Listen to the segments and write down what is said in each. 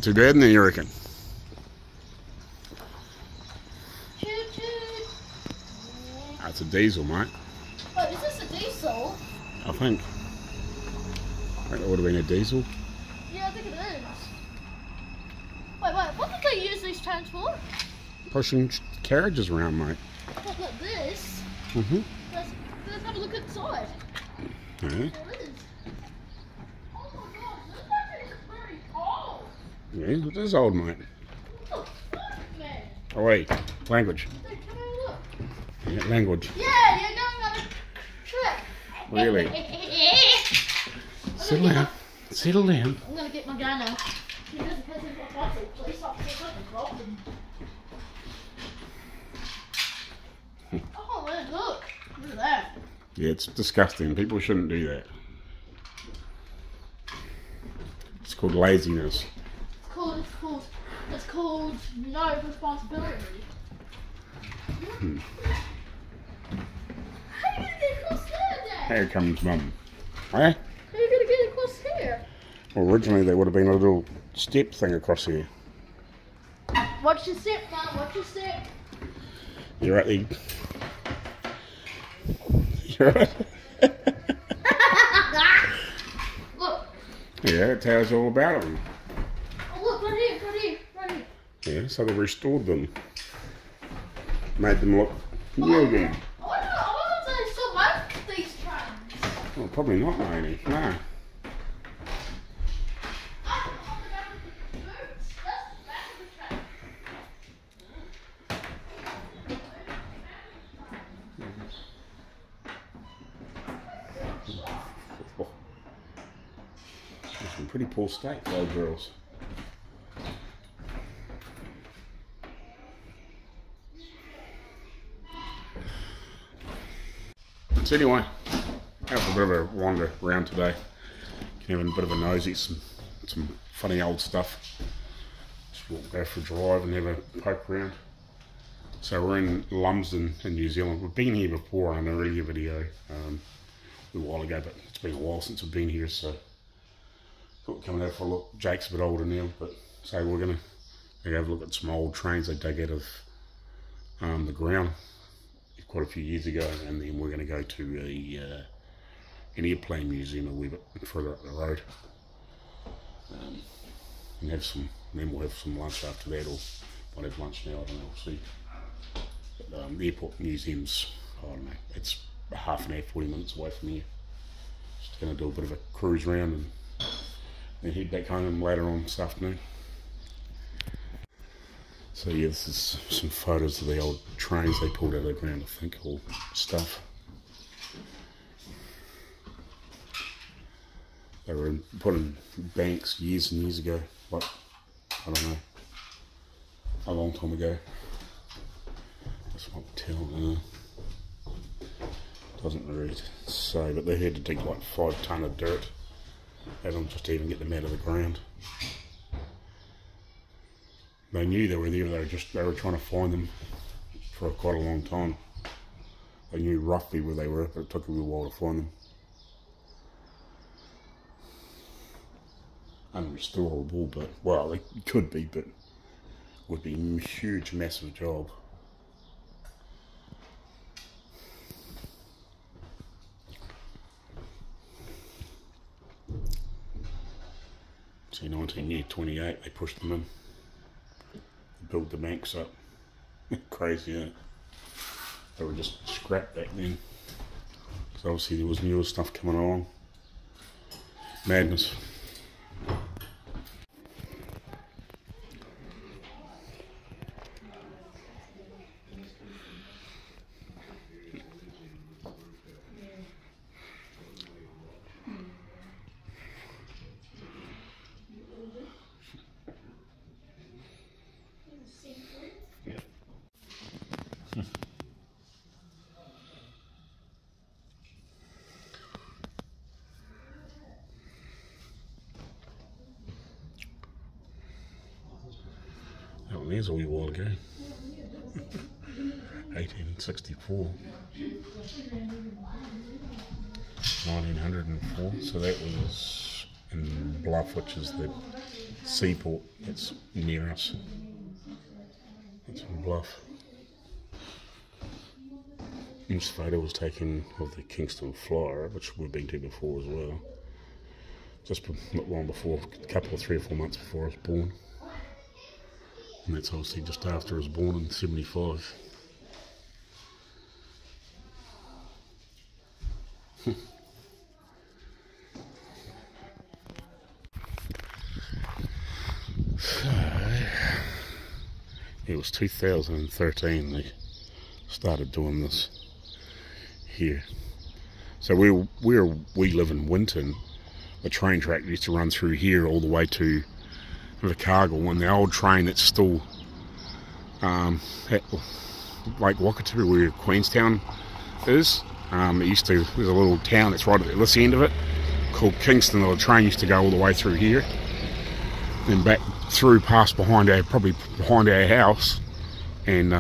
Not too bad in there, you reckon? That's a diesel, mate. Oh, is this a diesel? I think that would have been a diesel. Yeah, I think it is. Wait, what did they use these trains for? Pushing carriages around, mate. What, like this? Mm-hmm. Let's have a look inside. Yeah. There it is. Oh my gosh, this actually is very old. Yeah, it is old, mate. Look, man. Oh, wait. Language. Hey, come have a look. Yeah, language. Yeah, you're going on a trip. Really? Settle down. Settle down. I'm going to get my gun now. He doesn't piss him off. Please stop picking up the problem. Oh, man, look. Look at that. Yeah, it's disgusting. People shouldn't do that. It's called laziness. It's called no responsibility. How are you going to get across there, Dad? Here comes Mum. Eh? How are you going to get across here? Well, originally there would have been a little step thing across here. Watch your step, Mum. Watch your step. You're right there. You're right. Look. Yeah, it tells all about them. Oh, look, right here. Yeah, so they restored them. Made them look new again. I wonder if they still make these trains. Well, probably not, matey. No. It's in pretty poor state, though, girls. So anyway, out for a bit of a wander around today. Can have a bit of a nosy, some funny old stuff. Just go for a drive and have a poke around. So we're in Lumsden in New Zealand. We've been here before on an earlier video a while ago, but it's been a while since we've been here, so thought we'd come out for a look. Jake's a bit older now, but so we're gonna have a look at some old trains they dug out of the ground quite a few years ago, and then we're going to go to an airplane museum a wee bit further up the road, and have some. Then we'll have some lunch after that, or might have lunch now. I don't know. We'll see. But, the airport museum's, I don't know, it's half an hour, 40 minutes away from here. Just going to do a bit of a cruise round and then head back home later on this afternoon. So yeah, this is some photos of the old trains they pulled out of the ground, I think, all stuff. They were put in banks years and years ago, like, I don't know, a long time ago. That's what I'm telling. Doesn't read. So, but they had to dig like 5 tonne of dirt out of them just to even get them out of the ground. They knew they were there, they were trying to find them for quite a long time. They knew roughly where they were, but it took a little while to find them. Unrestorable, but, well, they could be, but would be a huge, massive job. See, 1928, they pushed them in. Build the banks up. Crazy, yeah. They were just scrapped back then. Because obviously there was newer stuff coming along. Madness. That one there's a wee while ago. 1864. 1904. So that was in Bluff, which is the seaport that's near us. That's on Bluff. This photo was taken of the Kingston Flyer, which we've been to before as well. Just not long before, a couple of 3 or 4 months before I was born. And that's obviously just after I was born in 75. So, it was 2013 they started doing this here. So we live in Winton. The train track used to run through here all the way to Invercargill, and the old train that's still at Lake Wakatipu, where Queenstown is. It used to, there's a little town that's right at this end of it called Kingston. The train used to go all the way through here, then back through past probably behind our house, and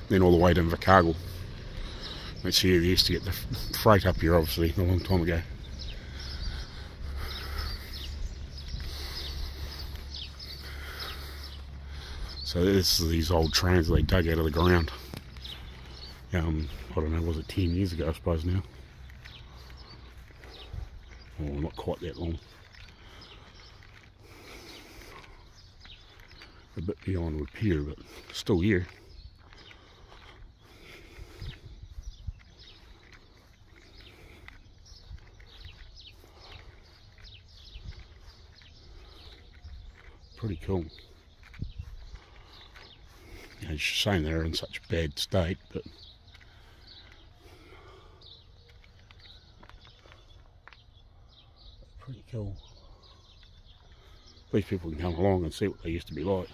then all the way to Invercargill. That's here. They used to get the freight up here, obviously, a long time ago. So this is these old trains they dug out of the ground. I don't know, was it 10 years ago, I suppose now? Oh, not quite that long. A bit beyond repair, but still here. Pretty cool. It's a shame they're in such bad state, but pretty cool. At least people can come along and see what they used to be like.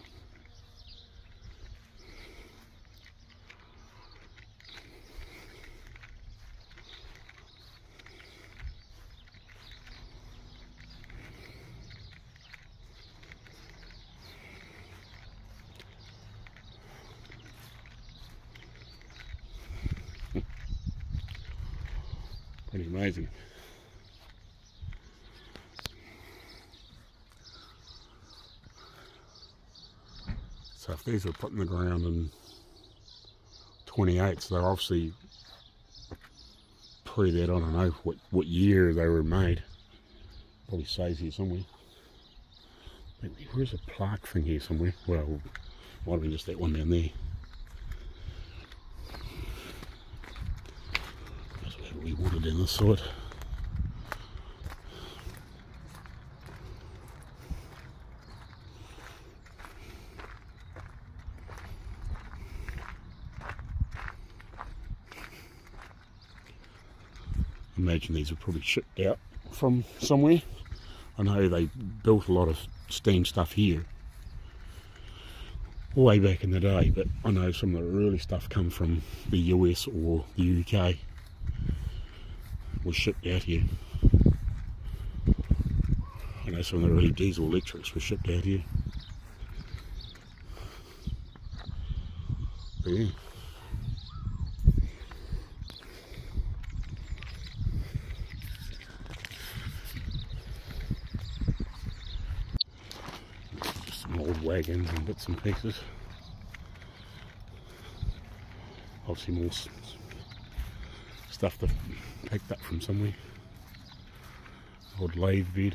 Pretty amazing. So if these were put in the ground in 28, so they're obviously pre that. I don't know what year they were made. Probably says here somewhere. Maybe, where's a plaque thing here somewhere? Well, might have been just that one down there. We wanted in this side. Imagine these were probably shipped out from somewhere. I know they built a lot of steam stuff here way back in the day, but I know some of the early stuff come from the US or the UK. Was shipped out here. I know some of the early diesel electrics were shipped out here. But yeah. Just some old wagons and bits and pieces. Obviously more stuff they've picked up from somewhere. Old lathe bed.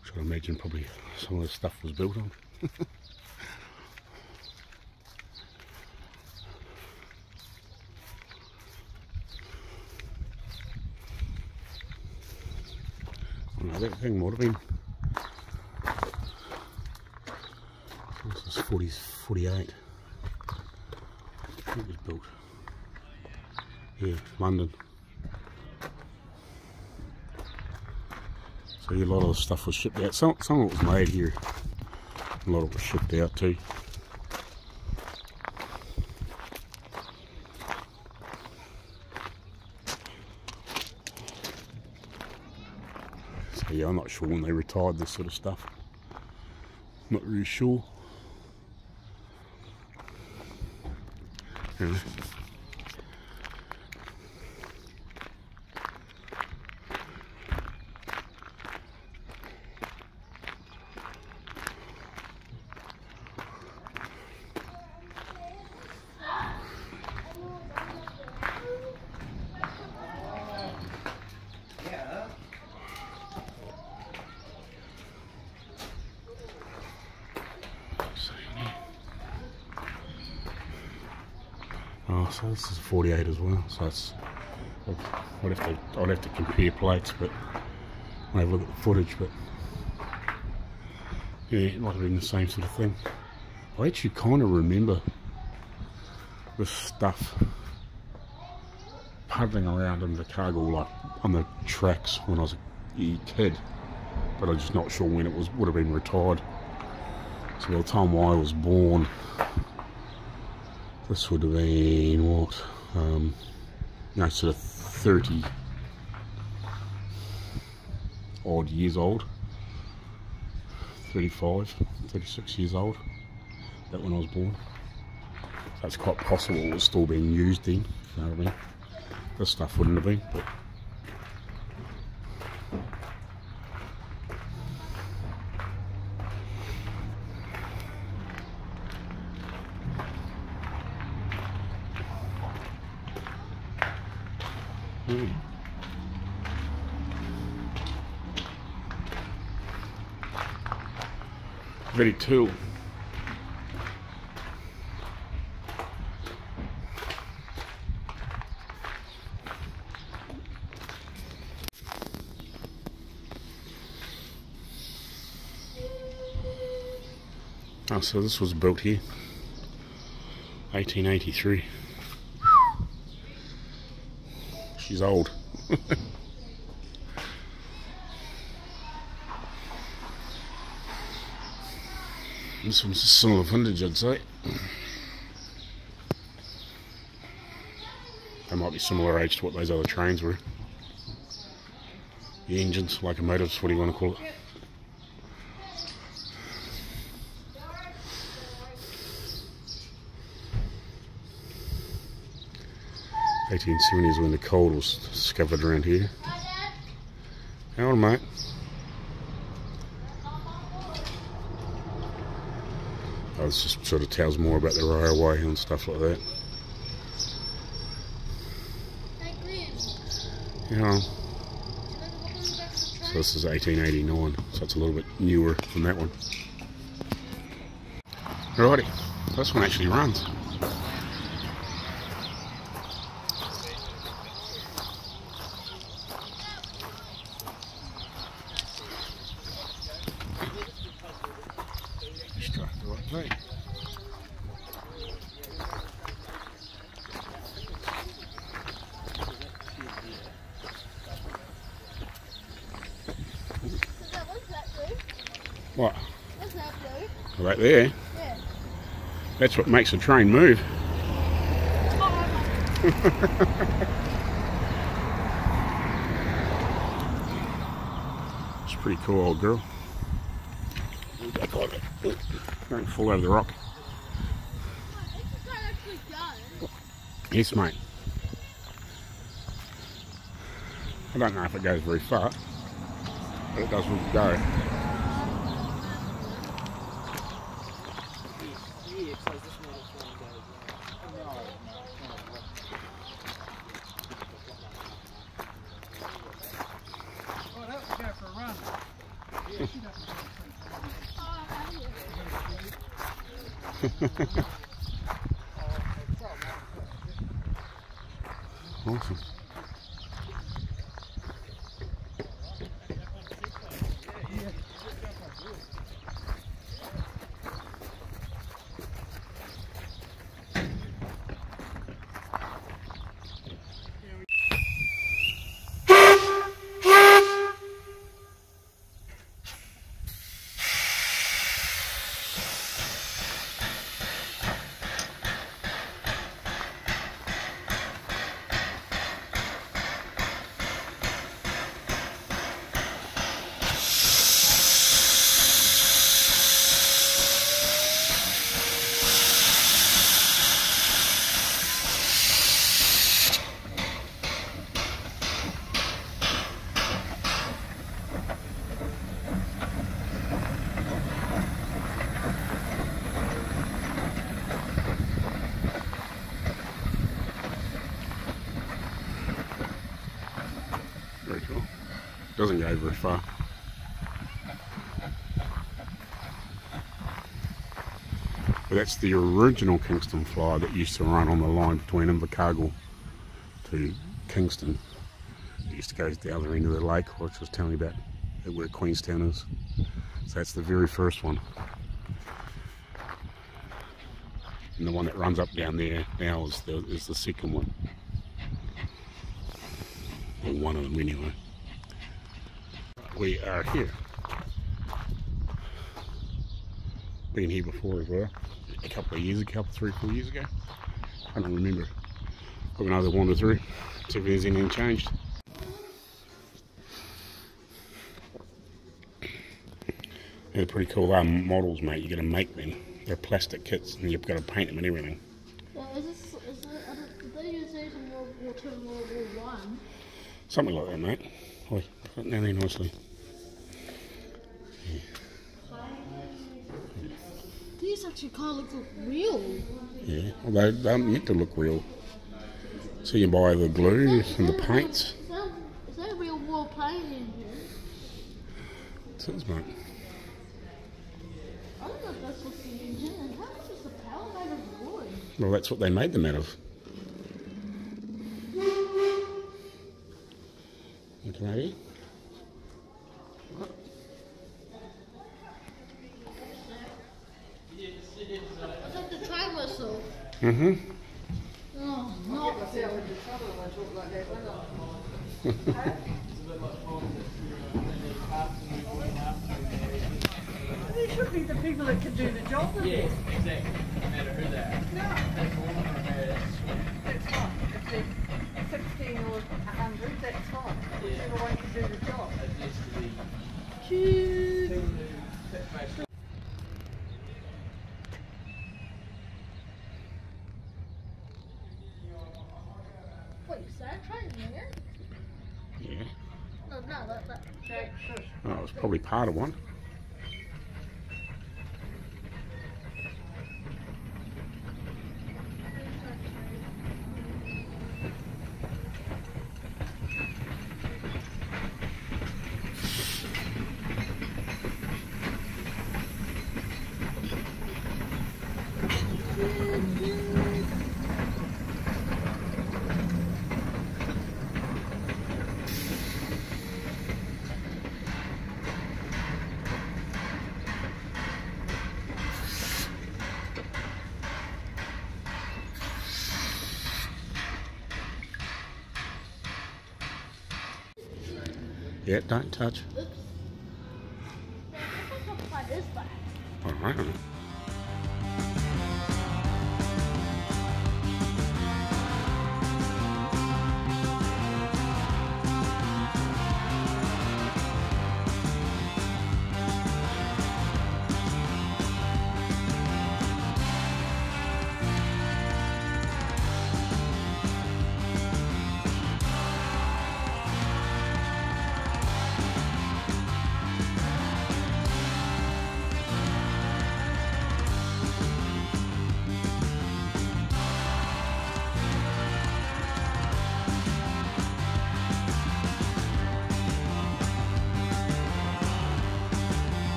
Which I imagine probably some of the stuff was built on. Oh, that thing might have been. This is 48. It was built here, London. So yeah, a lot of the stuff was shipped out. Some of it was made here. A lot of it was shipped out too. So yeah, I'm not sure when they retired this sort of stuff. Not really sure. Anyway. Oh, so this is 48 as well. So it's I'd have to compare plates, but I'll have a look at the footage. But yeah, it might have been the same sort of thing. I actually kind of remember this stuff puddling around in Invercargill, like on the tracks when I was a kid, but I'm just not sure when it would have been retired. So by the time I was born, this would have been what, sort of 30 odd years old, 35, 36 years old, that when I was born. So it's quite possible it was still being used then, you know what I mean? This stuff wouldn't have been, but very cool. Oh, so this was built here, 1883. She's old. This one's a similar vintage, I'd say. They might be similar age to what those other trains were. The engines, locomotives, what do you want to call it? The 1870s when the coal was discovered around here. How on, mate? Oh, this just sort of tells more about the railway and stuff like that. Yeah. So this is 1889, so it's a little bit newer than that one. Alrighty, this one actually runs. What? What's that blue? Right there. Yeah. That's what makes a train move. It's a pretty cool old girl. Don't fall over the rock. Yes, mate. I don't know if it goes very far, but it does go. Awesome. Very cool. Doesn't go very far. But that's the original Kingston Flyer that used to run on the line between Invercargill to Kingston. It used to go to the other end of the lake, which I was telling you about, where Queenstown is. So that's the very first one. And the one that runs up down there now is the second one. Or one of them anyway. We are here. Been here before as well. A couple of years ago, 3 or 4 years ago. I don't remember. Got another wander through. See if there's anything changed. They're pretty cool models, mate. You got to make them. They're plastic kits, and you've got to paint them and everything. Yeah, did they use these in World War II and World War One? Something like that, mate. Oi, put it down there nicely. These actually kind of look real. Yeah, although they aren't meant to look real. So you buy the glue and the paints. Is that a real war plane in here? It is, mate. I don't know if that's what's in here. How much is the power made of wood? Well, that's what they made them out of. Okay. Is that the train whistle? Mm-hmm. Oh, not They should be the people that can do the job of it. Exactly. No matter who they are. No. That's That's fine. If they're 16 or 100, that's fine. Whichever one can do the job. It needs to be cute. two new pit-based. Wait, is that a train there? Yeah. No, that. Oh, it was probably part of one. Yeah, don't touch. Oops. Yeah, I think I'll try this back. Alright.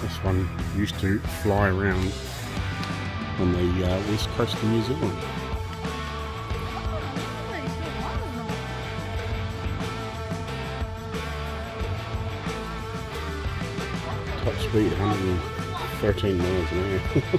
This one used to fly around on the west coast of New Zealand. Top speed 113 miles an hour.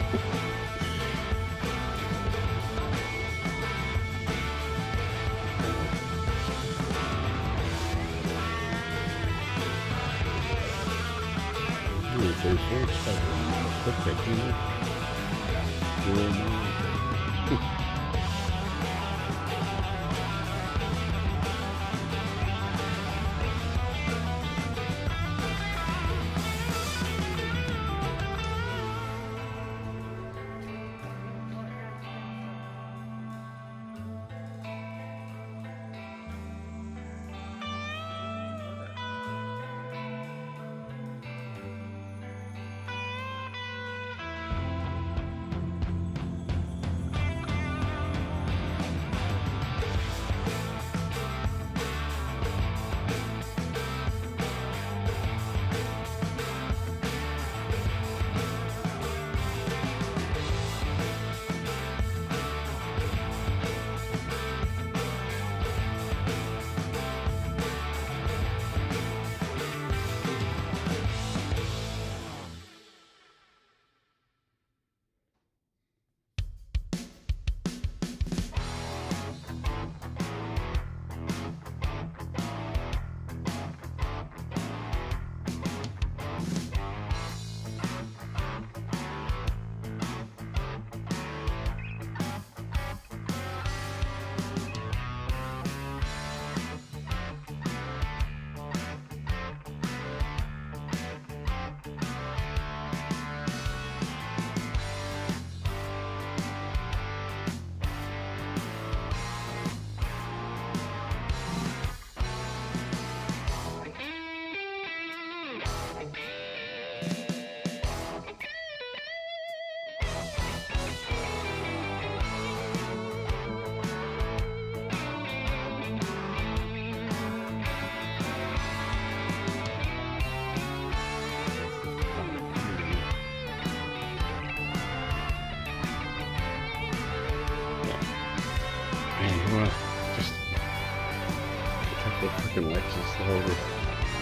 Freaking Lexus to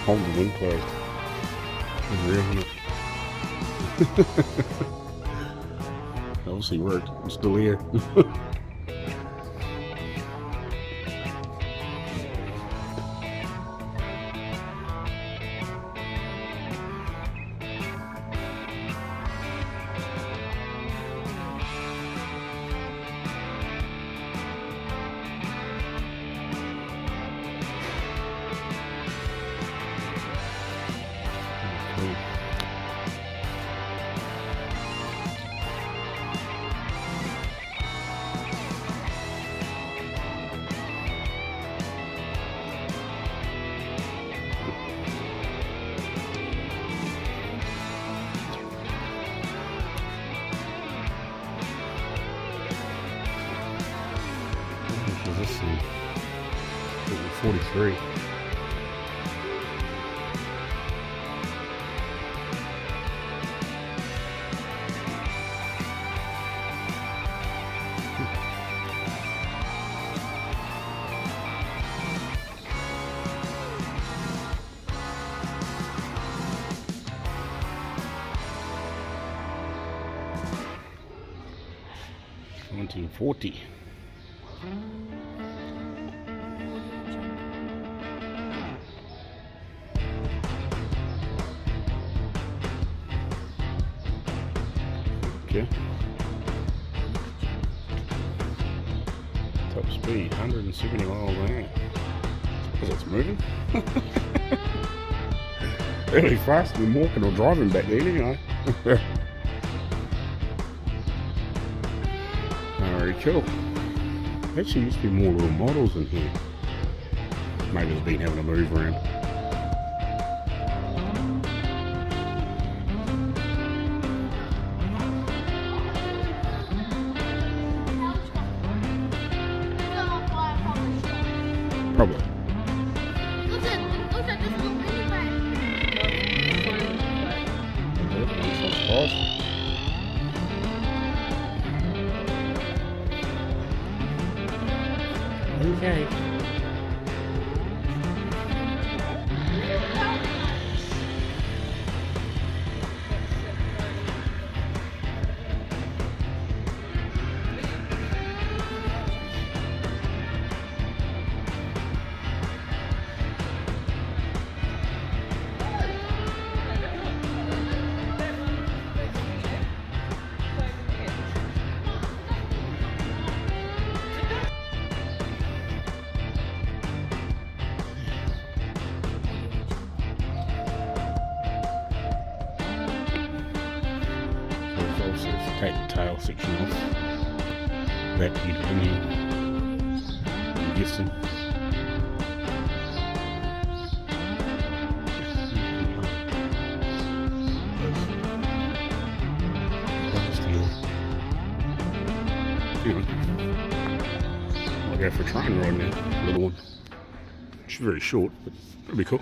hold the wind closed. Unreal, isn't it? Obviously worked. I'm still here. This thing? 43. $19.40. Okay. Top speed 170 miles an hour. Because it's moving. Really fast than walking or driving back then anyway. Very cool. Actually used to be more little models in here. Maybe it's been having a move around. Probably. Look at this little mini van. 5. Okay. Take the tail section off. That you can I'm guessing. Anyway, I'll go for a train ride now. Little one. It's very short, but it'll be cool.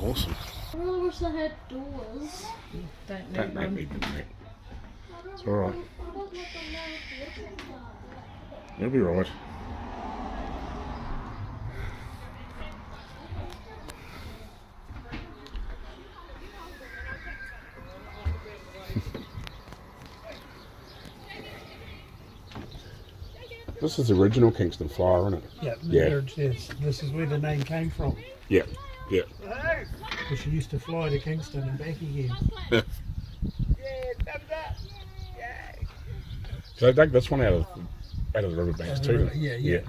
Awesome. I really wish they had doors. Don't Don't need them, mate. It's alright. I don't let them know if they're looking for. You'll be right. This is the original Kingston Flyer, isn't it? Yeah, Yeah. This is where the name came from. Yeah, yeah. Because she used to fly to Kingston and back again. So they dug this one out of the riverbanks too, didn't they? Yeah.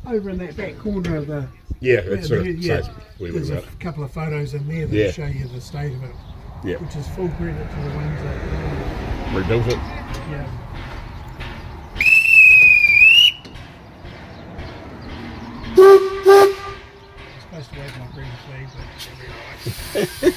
Over in that back corner of the... Yeah, that's sort of yeah, says we there's were a about. couple of photos in there that Yeah. show you the state of it. Yeah. Which is full credit to the ones that... Rebuilt it. Yeah. I'm supposed to wave my green flag, but it'll be alright.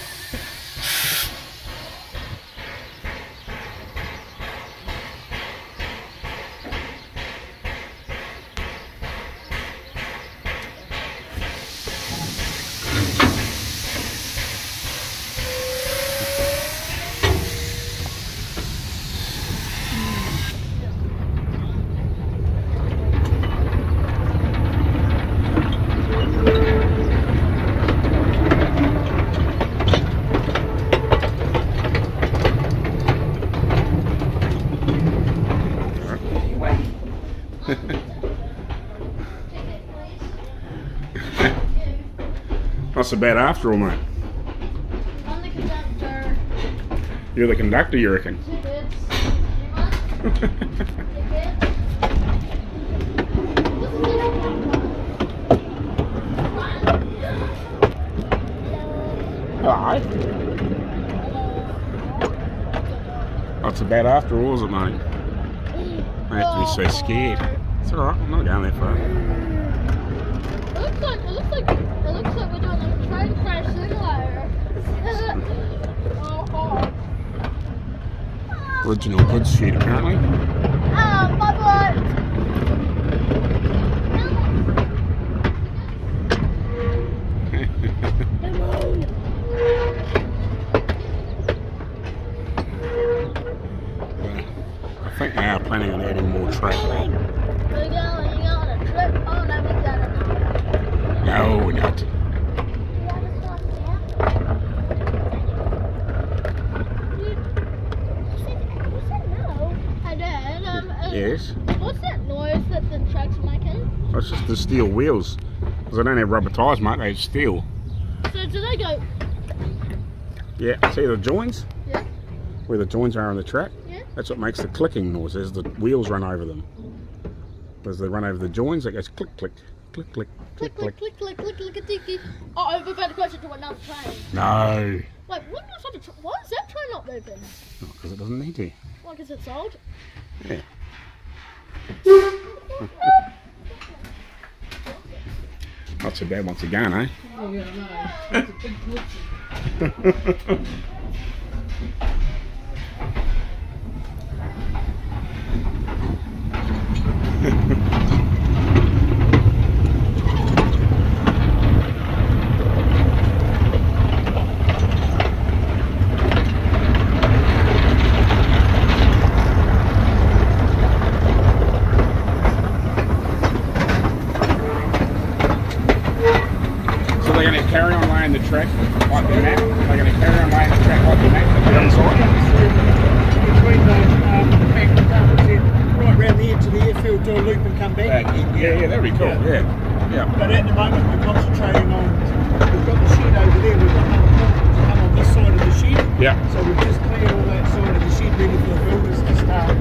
Not so bad after all, mate. I'm the conductor. You're the conductor, you reckon? 2 bits. You want? 2 bits. Alright. Not so bad after all, is it, mate? I have to be so scared. It's alright, I'm not going that far. It looks like we're doing a train crash simulator. Original goods shed apparently. Bye-bye. I think they are planning on adding more track. We're going on a trip. Oh, no, we've done it now. No, we're not. Yes. What's that noise that the truck's making? It's just the steel wheels. Because they don't have rubber tyres, mate, they're steel. So do they go? Yeah, see the joins? Yeah. Where the joins are on the track? Yeah. That's what makes the clicking noise as the wheels run over them. As they run over the joins, it goes click, click, click, click, click, click. Click, click, click, click, click, click. Oh, we've had a question to another train. No. Wait, why is that train not moving? Because it doesn't need to. Why, because it's old? Yeah. Not so bad once again, eh? Oh, yeah, no. That's a big glitch. Carry on laying the track like the map. They're going to carry on laying the track like the map. Between the back right round the edge of the airfield, do a loop and come back. Yeah, that'd be cool. Yeah. But at the moment we're concentrating on, we've got the shed over there, we've got another company to come on this side of the shed. Yeah. So we've just cleared all that side of the shed ready for the builders to start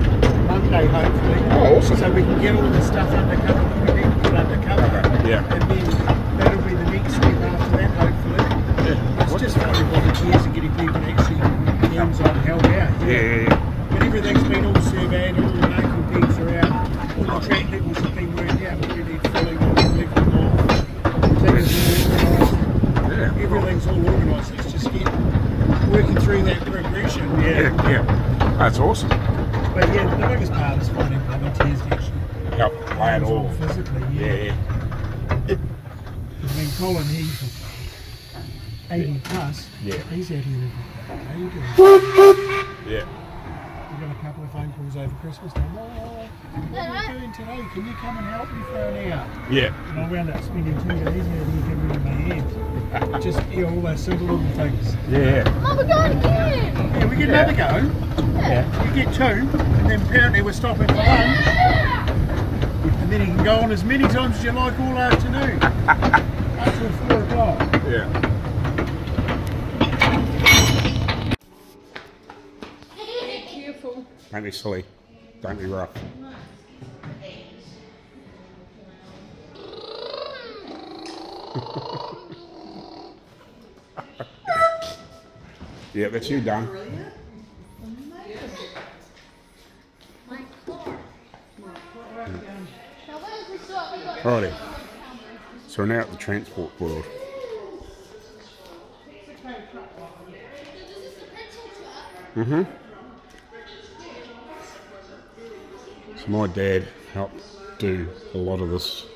Monday hopefully. Oh, awesome. So we can get all the stuff undercover that we need to put undercover. Yeah. And then that'll be the next step after that hopefully. Yeah. It's just finding volunteers and getting people to actually hands on help out. Yeah. But everything's been all surveyed, all the local pegs are out, all the track levels have been worked out, we need filling on, lifting off, things are organised. Yeah. Everything's all organised, let's just get working through that progression. Yeah. That's awesome. But yeah, the biggest part is finding volunteers to actually Help lay it all. physically. Yeah. I mean, Colin, he's 80 plus, Yeah. he's out here every day. Yeah. We got a couple of phone calls over Christmas time. Oh, what are you doing today? Can you come and help me for an hour? Yeah. And I wound up spending 2 days out here giving them my hand. Just all those simple little things. Yeah. Oh, we're going again! Yeah, we get another go. Yeah. We get 2, and then apparently we're stopping for lunch. And then you can go on as many times as you like all afternoon. Up till 4 o'clock. Yeah. Be careful. Don't be silly. Don't be rough. Yeah, that's you done. Righty. So we're now at the Transport World. So my dad helped do a lot of this,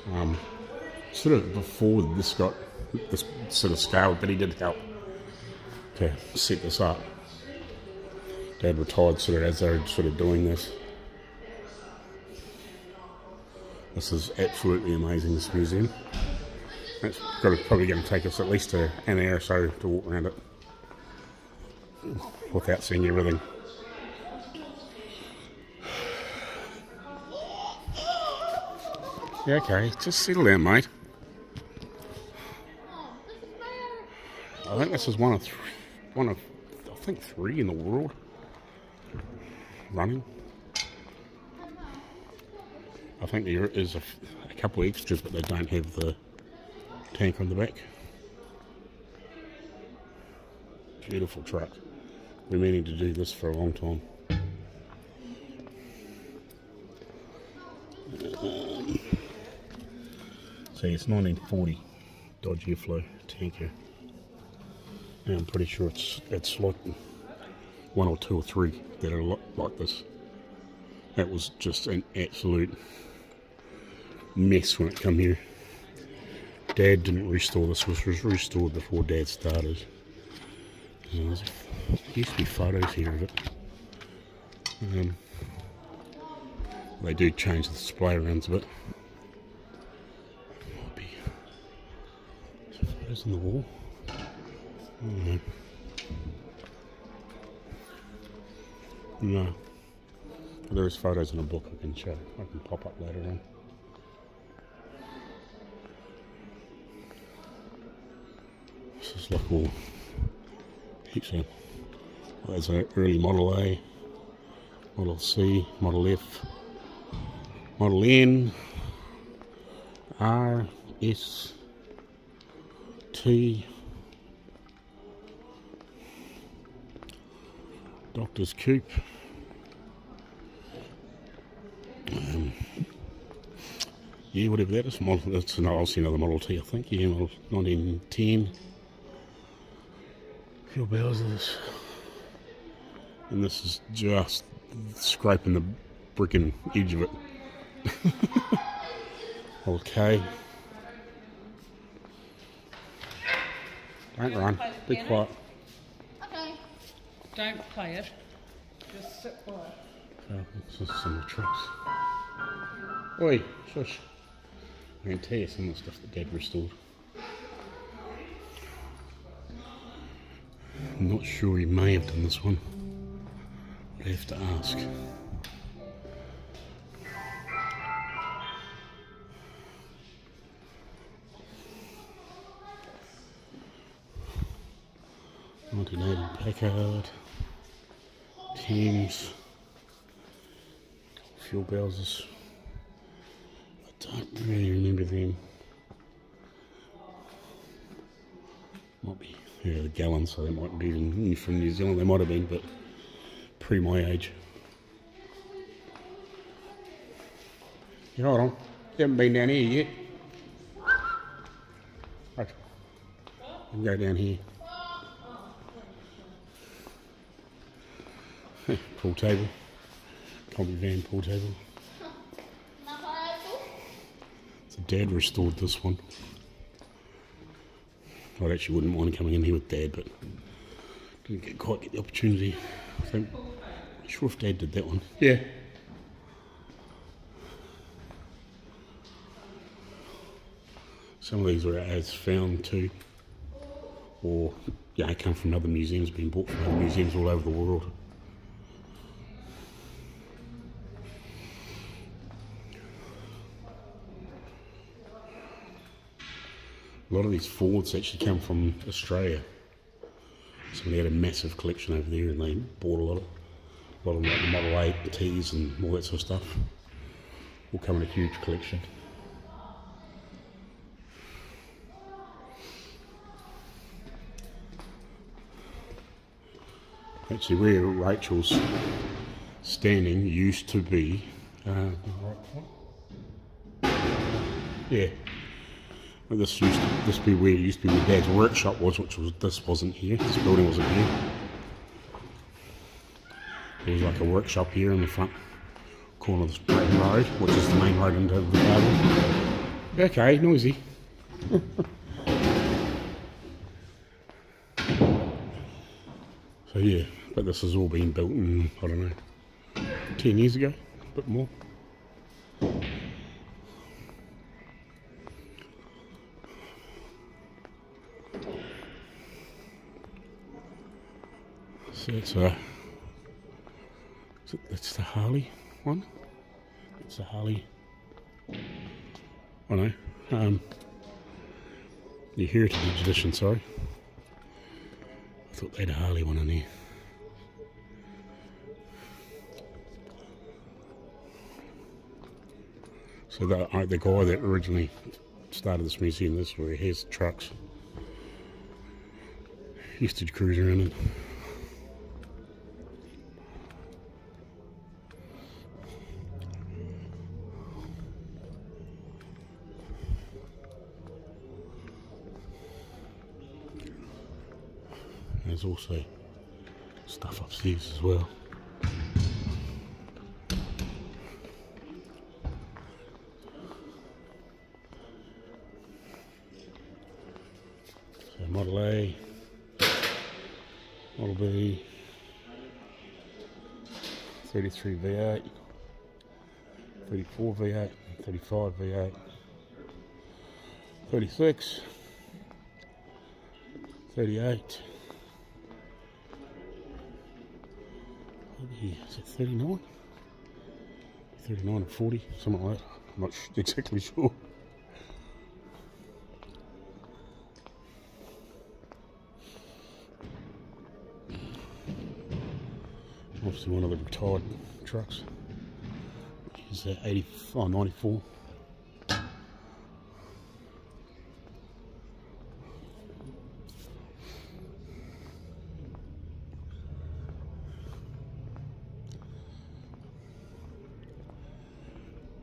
sort of before this got this sort of scale, but he did help to set this up. Dad retired sort of as they were sort of doing this. This is absolutely amazing, this museum. It's probably going to take us at least an hour or so to walk around it without seeing everything. Yeah, okay, just settle down, mate. I think this is one of I think 3 in the world running. I think there is a couple of extras, but they don't have the tank on the back. Beautiful truck. Been meaning to do this for a long time. See, it's 1940 Dodge Airflow tanker. And I'm pretty sure it's like one or two or three that are like this. That was just an absolute mess when it come here. Dad didn't restore this. This was restored before Dad started. There used to be photos here of it. They do change the display around a bit. Might be photos on the wall. I don't know. No. But there is photos in a book I can show. I can pop up later on. This is like all heaps of. Well, there's an early Model A, Model C, Model F, Model N, R, S, T, Doctor's Coupe. Yeah, whatever that is. That's obviously another Model T, I think. Yeah, Model 1910. Few bells of this. And this is just scraping the bricking edge of it. Okay. Don't run. Be quiet. Okay. Don't play it. Just sit quiet. Oh, this is some of the trucks. Oi, shush. I can tell you some of the stuff that Dad restored. I'm not sure he may have done this one. I'd have to ask. Alternating Packard, Thames, fuel bowsers. I don't really remember them. Might be, yeah, the gallons, so they might be even from New Zealand. They might have been, but pre my age. Yeah, hold on. You haven't been down here yet. Right. You can go down here. Pool table. Combi van pool table. So Dad restored this one. I actually wouldn't mind coming in here with Dad, but didn't quite get the opportunity. I think. I'm sure if Dad did that one. Yeah. Some of these are as found too, or yeah, come from other museums, being bought from other museums all over the world. A lot of these Fords actually come from Australia. Somebody had a massive collection over there, and they bought a lot of like the Model 8 Ts and all that sort of stuff. All come in a huge collection. Actually, where Rachel's standing used to be, yeah. Well, this be where it used to be where Dad's workshop was, this wasn't here. This building wasn't here. There was like a workshop here in the front corner of this main road, which is the main road into the garden. Okay, noisy. So yeah, but this has all been built in, I don't know, 10 years ago, a bit more. So that's the Harley one. It's the Harley. Oh no, the Heritage Edition. Sorry, I thought they had a Harley one in there. So the guy that originally started this museum, this is where he has trucks. He used to cruise around in. There's also stuff upstairs as well. So Model A, Model B, 33 V8, 34 V8, 35 V8, 36, 38, is it 39? 39 or 40, something like that. I'm not exactly sure. Obviously one of the retired trucks, which is 94.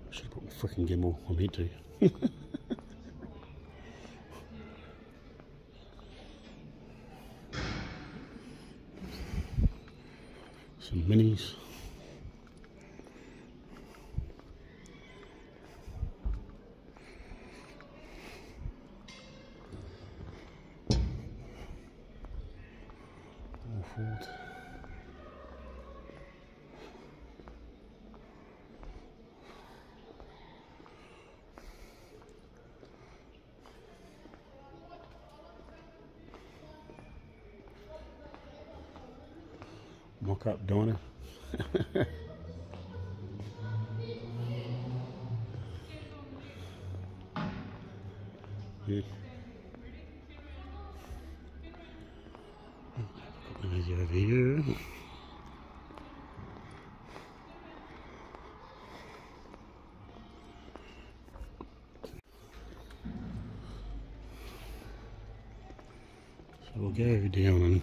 Should have put my freaking gimbal, I meant to. Some minis. Awful. Mock-up diner. Yeah. Maybe over here. So we'll go down and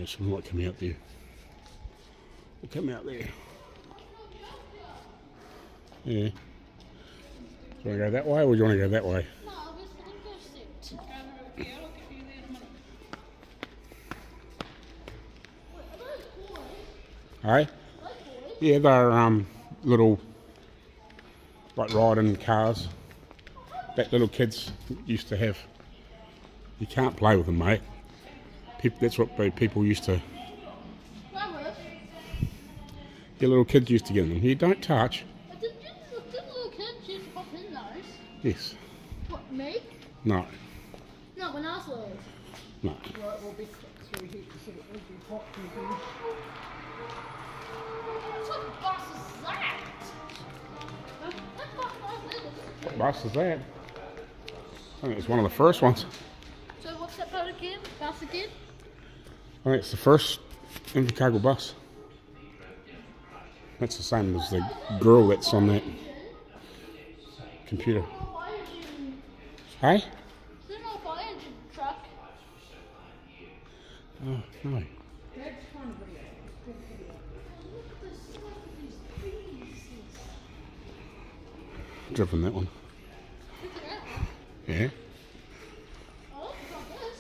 some light come out there. We'll come out there. Yeah. Do you want to go that way or do you want to go that way? No, I'll go sit. Hey? Yeah, they're little like riding cars that little kids used to have. You can't play with them, mate. That's what people used to. Yeah, little kids used to get them. You don't touch. Did little kids used to pop in those? Yes. What, me? No. No, when I was little. No. Right, we'll be quick through here because it will be hot in here. What bus is that? What bus is that? I think it's one of the first ones. So what's that boat again? Bus again? I think it's the first Invercargill bus. That's the same as the girl that's on that computer. Hey? Is there no fire engine truck? Oh, no. That's fun video. Good video. Look at the stuff of these trees. Driven that one. Look at that one. Yeah. Oh, look at this.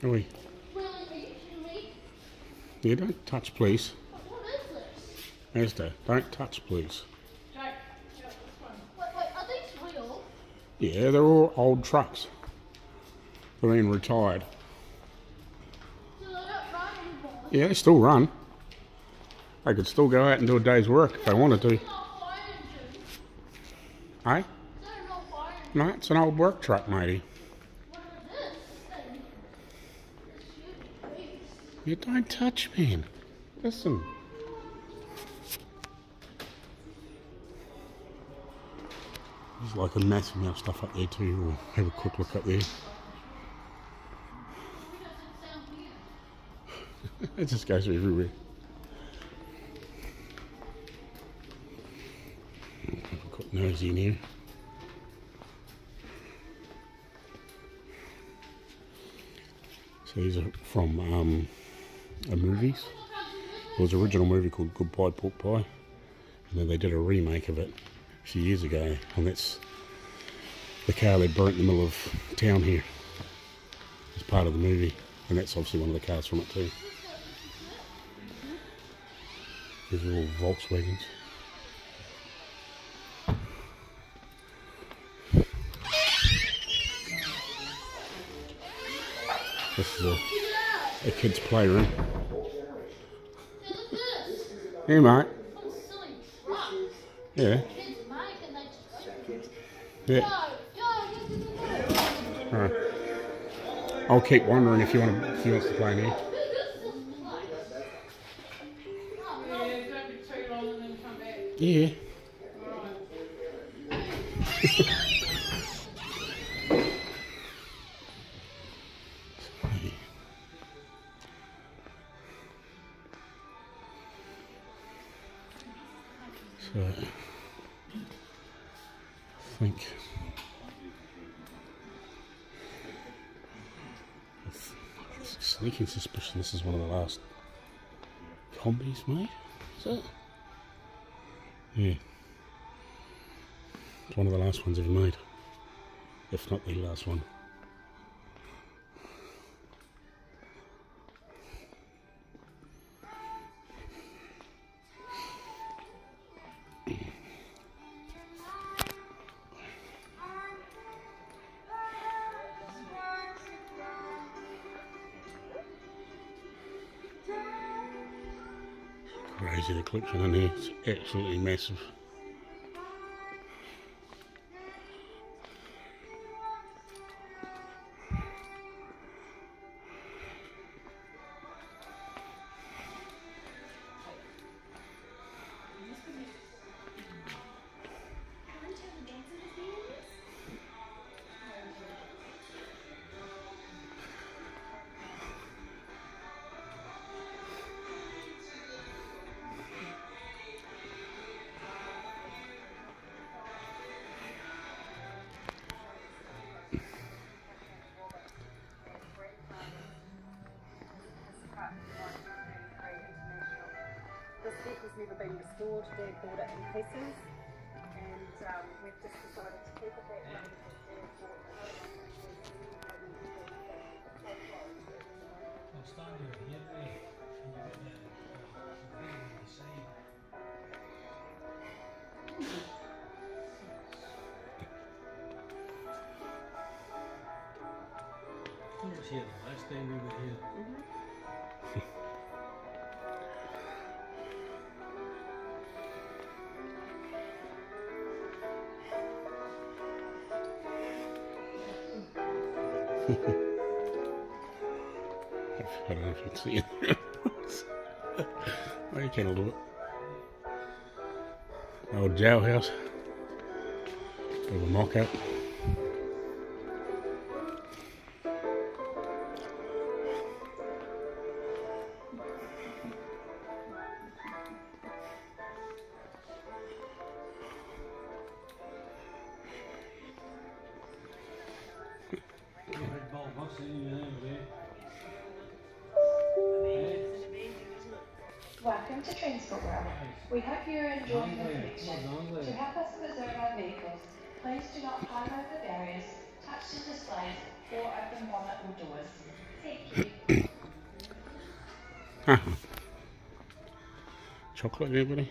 Are we? Well, are you kidding me? Yeah, don't touch, please. What is this? Asda, don't touch, please. Wait, are these real? Yeah, they're all old trucks. They're being retired. So they don't run anymore? Yeah, they still run. They could still go out and do a day's work if they wanted to. There's no fire engine. Hey? There's no fire engine. No, it's an old work truck, matey. What is this thing? It's shooting face. You don't touch, man. Listen. There's like a massive amount of stuff up there too. We'll have a quick look up there. It just goes everywhere. Have a quick nosy in here. So these are from movies. There was an original movie called Goodbye Pork Pie, and then they did a remake of it a few years ago, and that's the car they burnt in the middle of town here as part of the movie. And that's obviously one of the cars from it too. These are all Volkswagens. This is a kid's playroom. Hey mate. Yeah. Yeah. Alright. I'll keep wondering if he wants to play in here. Yeah. So, I think sneaking suspicion this is one of the last combis made. Is it? Yeah. It's one of the last ones ever made. If not the last one. Crazy, the collection in here, it's absolutely massive. Never been restored. Dad bought it in pieces, and we've just decided to keep it that way because Dad bought Yeah, the last day we were here. I don't know if you can see it. Oh, you can do it. Old jailhouse. Bit of a mock-up. Welcome to Transport World. We hope you're enjoying the collection. To help us preserve our vehicles, please do not climb over barriers, touch the displays, or open bonnet or doors. Thank you. Chocolate, everybody?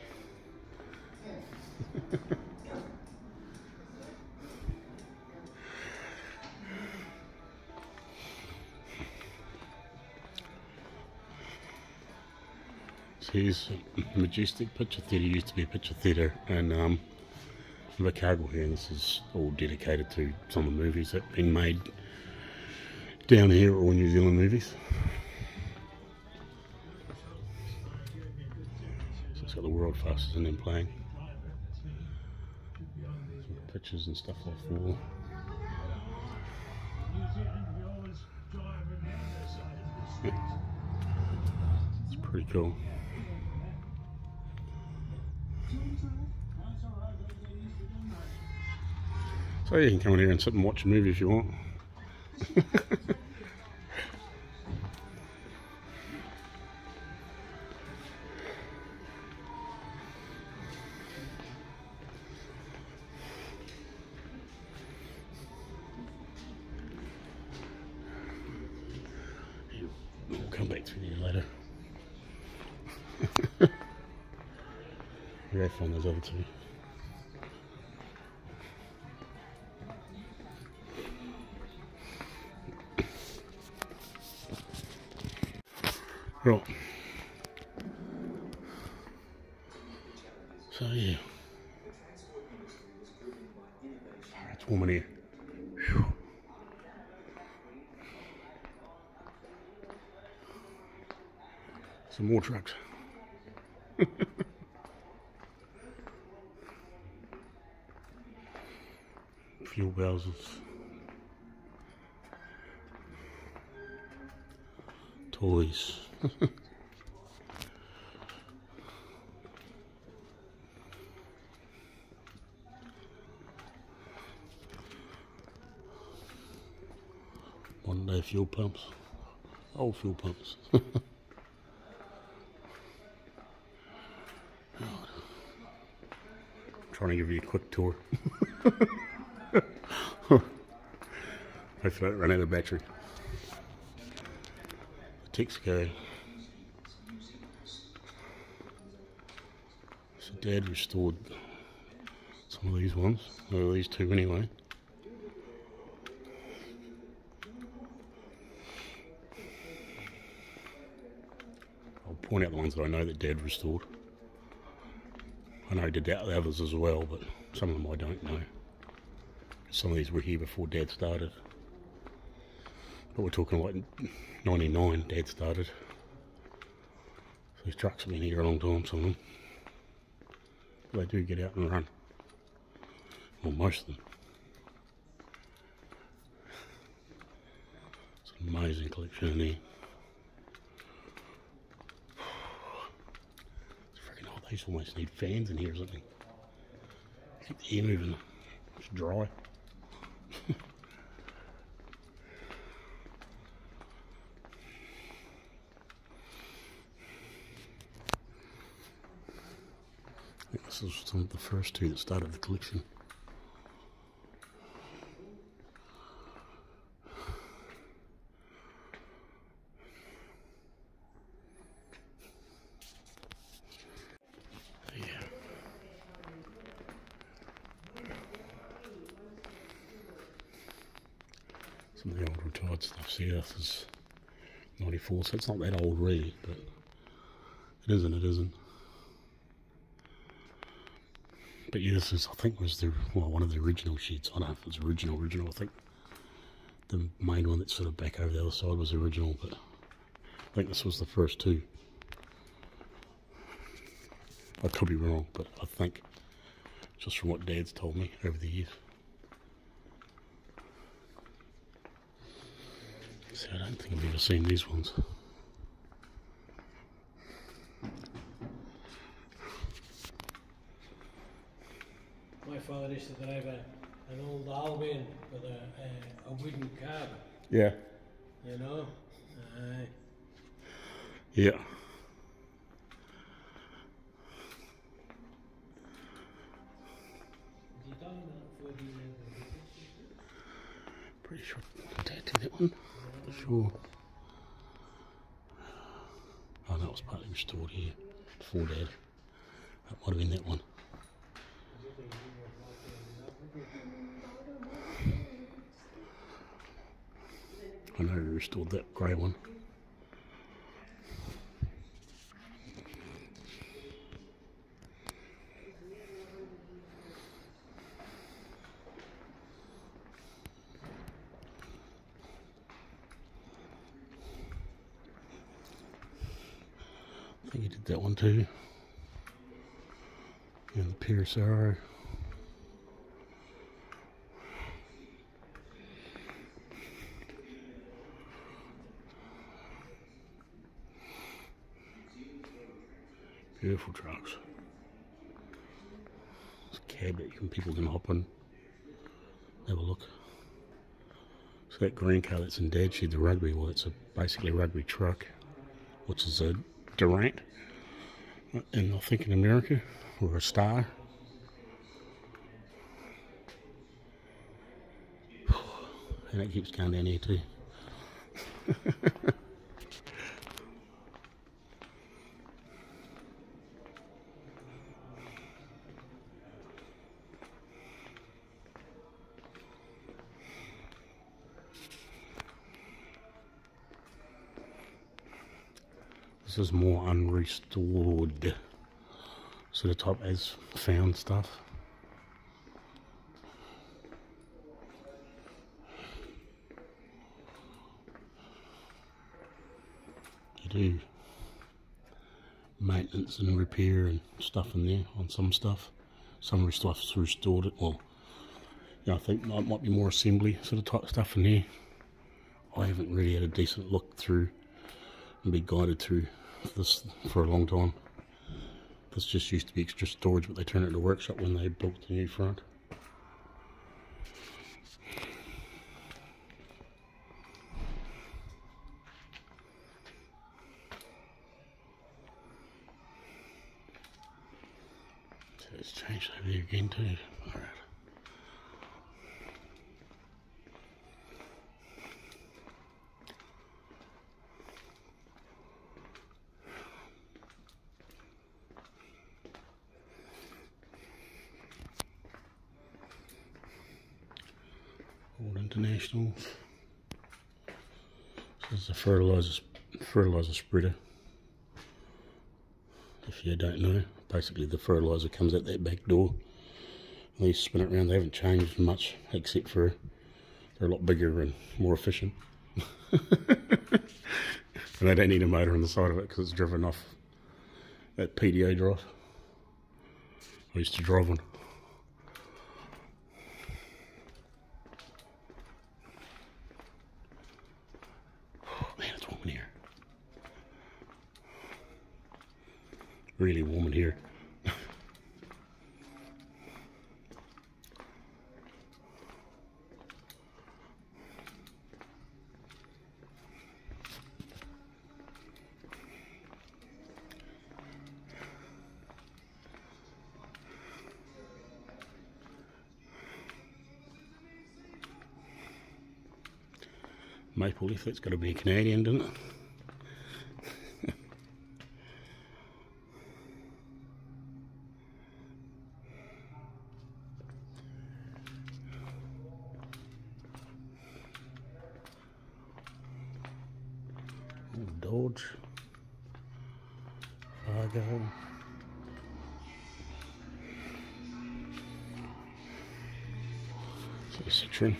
Here's Majestic Picture Theatre. Used to be a picture theatre in Invercargill here, and this is all dedicated to some of the movies that have been made down here, all New Zealand movies. So it's got the world fastest in them playing. Some pictures and stuff off the wall. It's pretty cool. So you can come in here and sit and watch a movie if you want. back through there later. We'll go find those other two. Right. So yeah. It's warm in here. Whew. Some more trucks. Fuel houses. Toys. One day fuel pumps. Old fuel pumps. Trying to give you a quick tour. Hopefully I don't run out of battery. Texaco. So Dad restored some of these ones, or these two anyway. I'll point out the ones that I know that Dad restored. I know he did the others as well, but some of them I don't know. Some of these were here before Dad started. But we're talking like 99 Dad started. So these trucks have been here a long time, some of them. But they do get out and run. Well, most of them. It's an amazing collection in here. These almost need fans in here or something. Keep the air moving. It's dry. I think this is some of the first two that started the collection. Some of the old retired stuff. See, this is 94, so it's not that old really, but it isn't, it isn't. But yeah, this is, I think, was the, well, one of the original sheets. I don't know if it's original, I think the main one that's sort of back over the other side was original, but I think this was the first two. I could be wrong, but I think, just from what Dad's told me over the years. See, I don't think I've ever seen these ones. My father used to drive an old Albion with a wooden cab. Yeah. You know? Aye. Yeah. Pretty sure Dad did that one. For sure. Oh, that was partly restored here before Dad. That might have been that one. I know he restored that grey one. I think he did that one too. And the Pierce Arrow. Beautiful trucks. It's a cab that people can hop in, have a look. So that green car that's in Dad's shed, the rugby, well, it's basically a rugby truck, which is a Durant, and I think in America, or a Star. And it keeps going down here too. This is more unrestored sort of type as found stuff. You do maintenance and repair and stuff in there on some stuff. Some stuff's restored it. Well, yeah, I think it might be more assembly sort of type stuff in there. I haven't really had a decent look through and be guided through this for a long time. This just used to be extra storage, but they turned it into a workshop when they built the new front. So it's changed over there again too. Alright. All internationals. This is a fertilizer spreader. If you don't know, basically the fertilizer comes out that back door. They spin it around. They haven't changed much, except for they're a lot bigger and more efficient. And they don't need a motor on the side of it because it's driven off that PDO drive. I used to drive one. Really warm in here. Maple leaf, that's got to be a Canadian, doesn't it? Dodge, Arco, Citroen.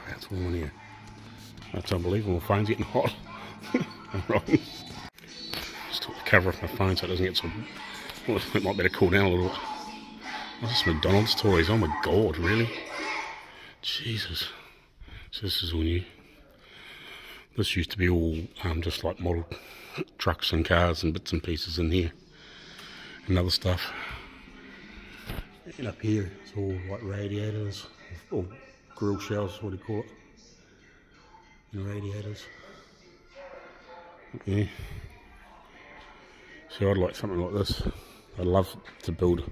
That's warm in here. That's unbelievable. My phone's getting hot. Right. Just took the cover off my phone so it doesn't get so. Well, it might better cool down a little bit. What's this McDonald's toys? Oh my god, really? Jesus. So this is all new. This used to be all just like model trucks and cars and bits and pieces in here. And other stuff. And up here it's all like radiators, or grill shells, what do you call it? And radiators. Yeah. So I'd like something like this. I'd love to build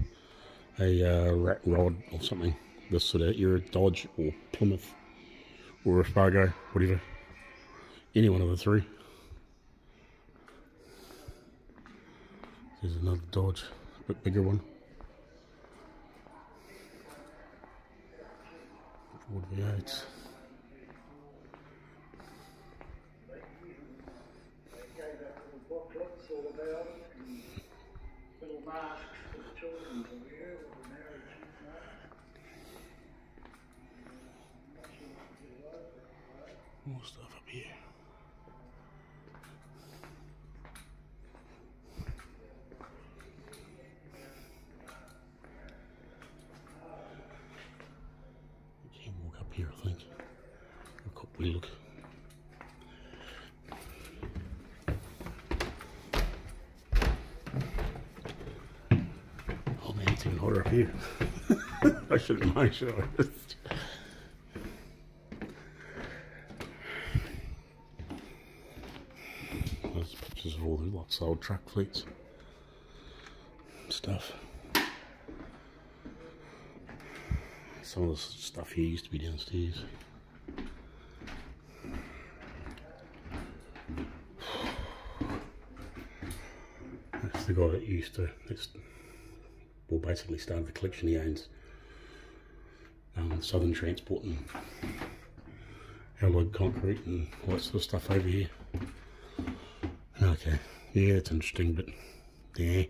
a rat rod or something, this sort of era, Dodge or Plymouth or a Fargo, whatever, any one of the three. There's another Dodge, a bit bigger one. Ford V8s. More stuff up here. You can walk up here, I think. Look up, we look. Oh man, it's even hotter up here. I shouldn't mind, should I? Pictures of all the lots of old truck fleets stuff. Some of the stuff here used to be downstairs. That's the guy that used to, well, basically started the collection. He owns Southern Transport and alloyed concrete and all that sort of stuff over here. Okay, yeah, it's interesting, but yeah.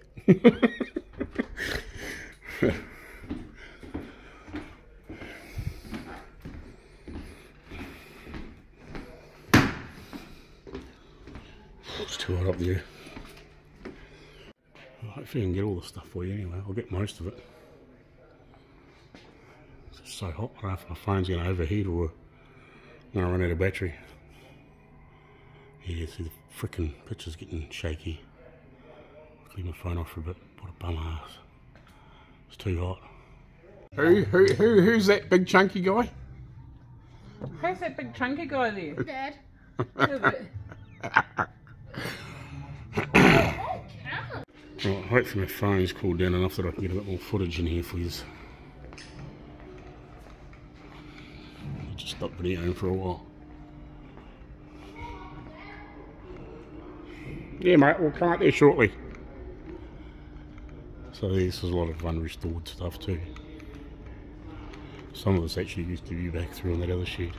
It's too hot up there. Hopefully I can get all the stuff for you anyway. I'll get most of it. It's so hot. I don't know if my phone's going to overheat or I'm going to run out of battery. Yeah, see the frickin' picture's getting shaky. Clean my phone off for a bit. What a bum ass. It's too hot. Who's that big chunky guy? Who's that big chunky guy there? Dad. Well, hopefully my phone's cooled down enough that I can get a bit more footage in here for you. Just stop videoing for a while. Yeah, mate, we'll come up there shortly. So this is a lot of unrestored stuff too. Some of this actually used to be back through on that other shed.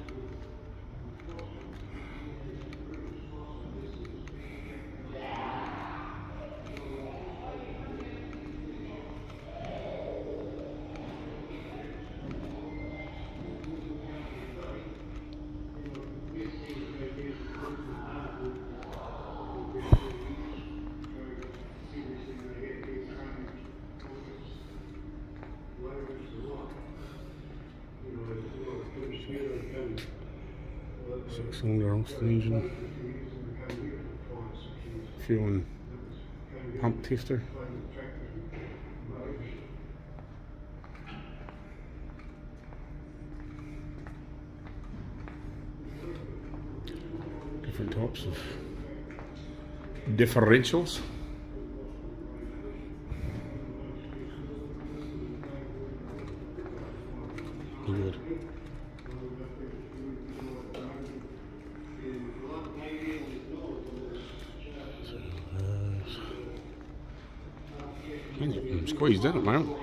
Six-cylinder Austin engine, fuel and pump tester. Different types of differentials. Good. I'm squeezed in it, man.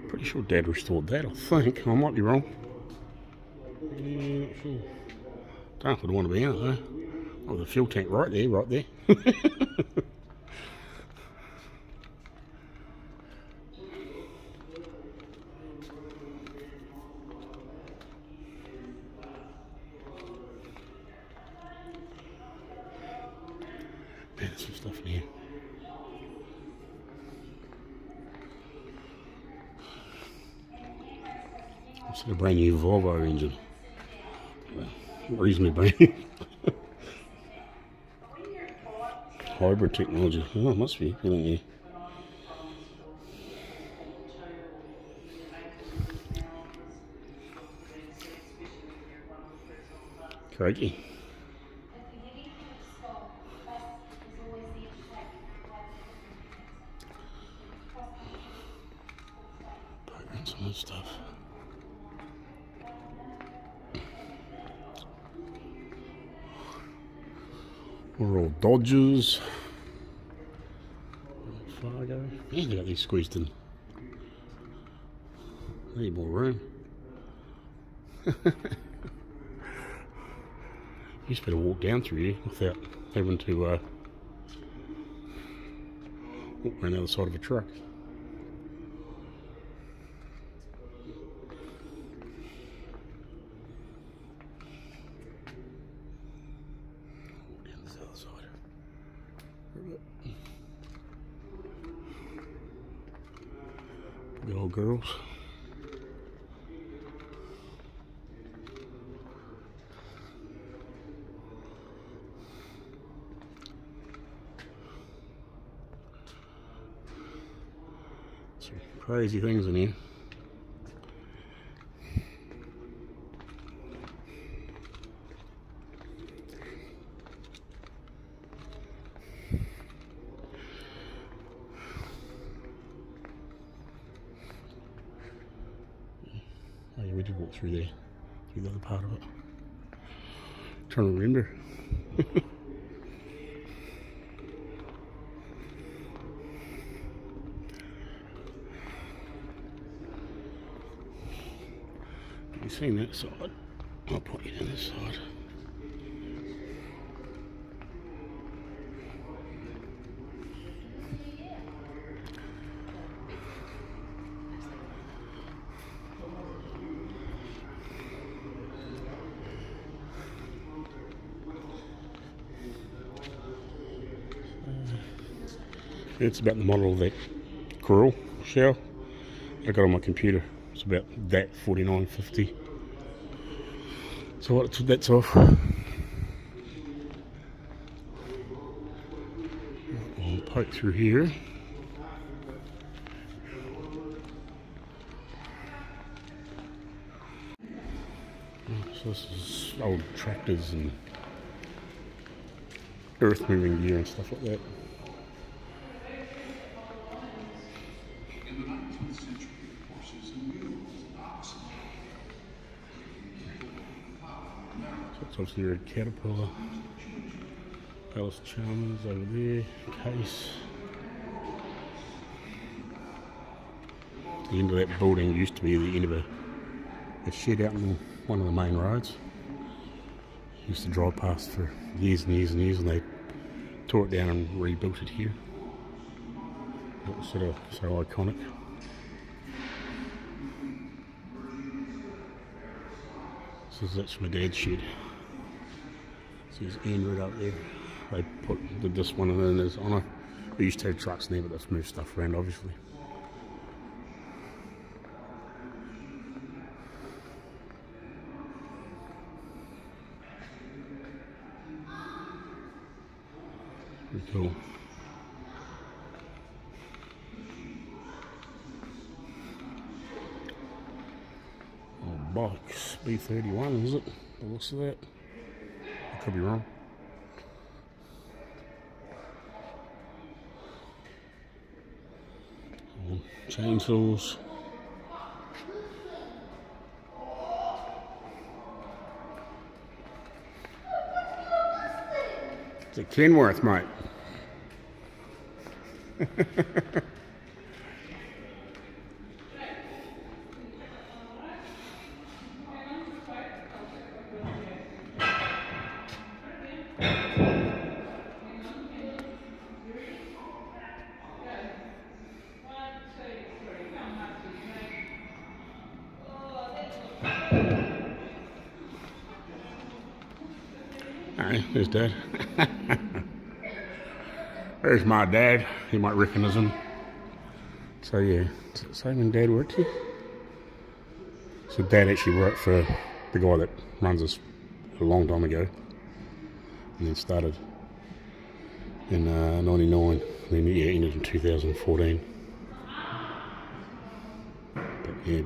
Pretty sure Dad restored that, I think. I might be wrong. Yeah, not sure. Don't know if I'd want to be in it though. Oh, the fuel tank right there, right there. Man, there's some stuff in here. It's a brand new Volvo engine. Reasonably brand. Hybrid technology. Oh, it must be, isn't it? Crikey. Poking some of this stuff. We're all Dodgers. Fargo. Yeah, they got these squeezed in. Need more room. You just better walk down through here without having to walk around the other side of a truck. Good old girls. Some crazy things in here. we did walk through there, through the other part of it. Trying to remember. You've seen that side. I'll point you down this side. It's about the model of that Gore shell I got on my computer. It's about that 4950. So what that's off. I'll poke through here. So this is old tractors and earth moving gear and stuff like that. Obviously a Caterpillar, Alice Chalmers over there, Case. The end of that building used to be the end of a shed out on one of the main roads. Used to drive past for years and years and years, and they tore it down and rebuilt it here. It was sort of so iconic. So that's my dad's shed. So there's Android up there. They did this one in his honour. We used to have trucks in there, but they've moved stuff around obviously. Pretty cool. Oh, box B31, is it? The looks of that. I could be wrong. Oh, chainsaws. It's a Kenworth, mate. Alright, there's Dad. There's my dad. You might recognise him. So yeah, is it the same when Dad worked here? So Dad actually worked for the guy that runs this a long time ago, and then started in 99. Then yeah, ended in 2014. But yeah,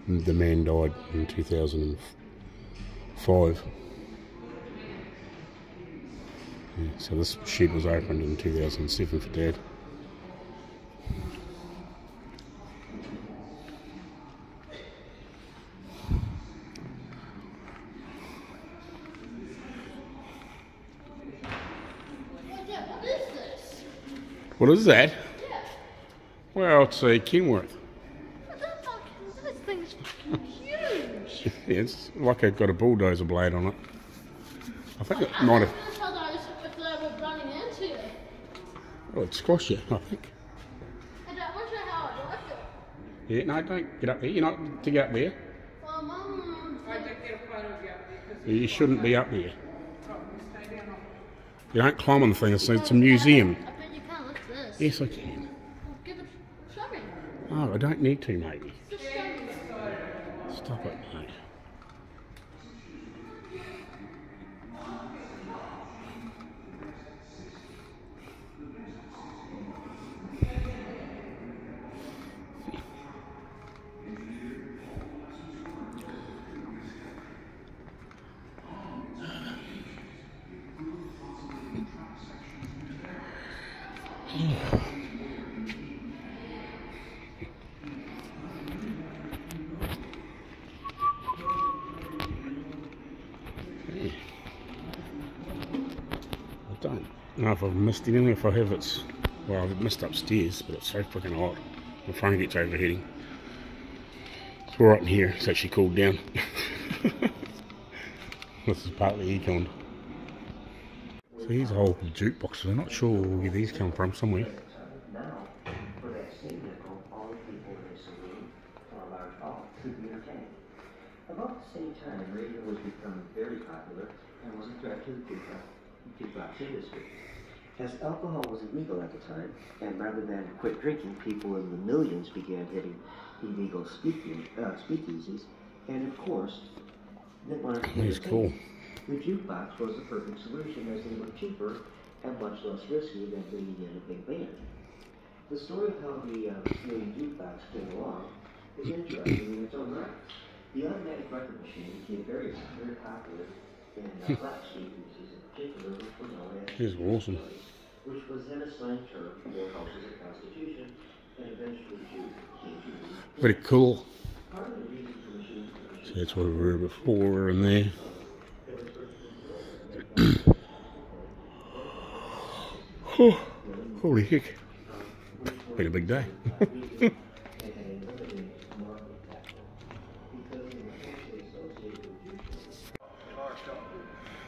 the man died in 2005. Yeah, so this shed was opened in 2007 for Dad. What is this? What is that? Yeah. Well, it's a Kenworth. This thing's fucking huge. Yeah, it's like it's got a bulldozer blade on it. I think it might have. If they were running into you. Oh, it squashed you, I think. I wonder how I like it. Yeah, no, don't get up there. You're not to get up there. Well, Mum. I did get a photo of you up there because You shouldn't be up there. you stay down on. You don't climb on the thing. It's a museum. I bet you can. Look at this. Yes, I can. Well, give it. Show me. Oh, I don't need to, mate. Just show me. Stop it, mate. don't know if I've missed anything. If I have, it's, well, I've missed upstairs, but it's so freaking hot. My phone gets overheating. It's alright in here, it's actually cooled down. This is partly airconned. So here's a whole jukebox. I'm not sure where these come from, somewhere. Now, for that same nickel, all the people in the saloon or a large hall could be entertained. About the same time, radio was becoming very popular and was a threat to the jukebox industry. As alcohol was illegal at the time, and rather than quit drinking, people in the millions began hitting illegal speakeasies, and of course, they wanted to That's cool. The jukebox was the perfect solution as they were cheaper and much less risky than bringing in a big band. The story of how the Canadian jukebox came along is interesting in its own right. The automatic record machine became very popular in black speakeasies in particular, which were known as This is awesome. which was then a slang term for houses of prostitution, and eventually came to be. Very cool. Part of the reason for machines So that's where we were before, in there. Oh, holy heck. Been a big day.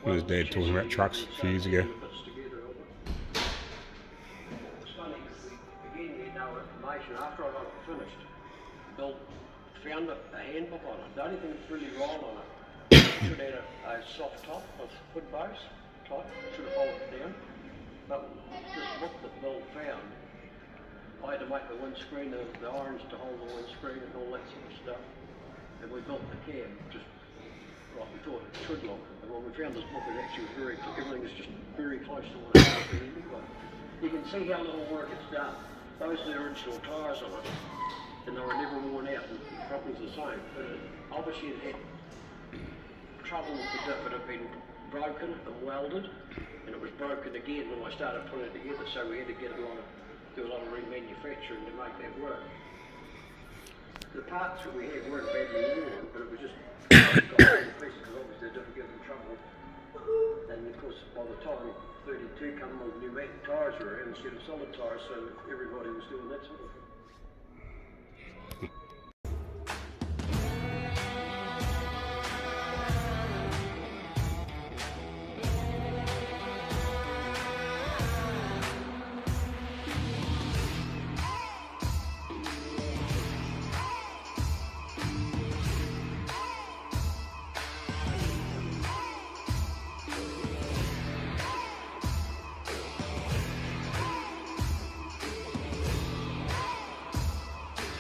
There's Dad talking about trucks a few years ago. After I got it finished, Bill found a handbook on it. The only thing that's really wrong on it should have had a soft top with hood base top, should have folded it down. But this book that Bill found, I had to make the windscreen, the irons to hold the windscreen and all that sort of stuff. And we built the cab just like we thought it should look. And when we found this book, it actually was everything is just very close to what it should be anyway. You can see how little work it's done. Those are the original tyres on it, and they were never worn out, and the property's the same. But obviously it had trouble with the diff. It had been broken and welded, and it was broken again when I started putting it together, so we had to do a lot of remanufacturing to make that work. The parts that we had weren't badly worn, but it was just got all the pieces, because obviously they didn't give them trouble. And of course, by the time 32 come along, pneumatic tyres were around instead of solid tyres, so everybody was doing that sort of thing.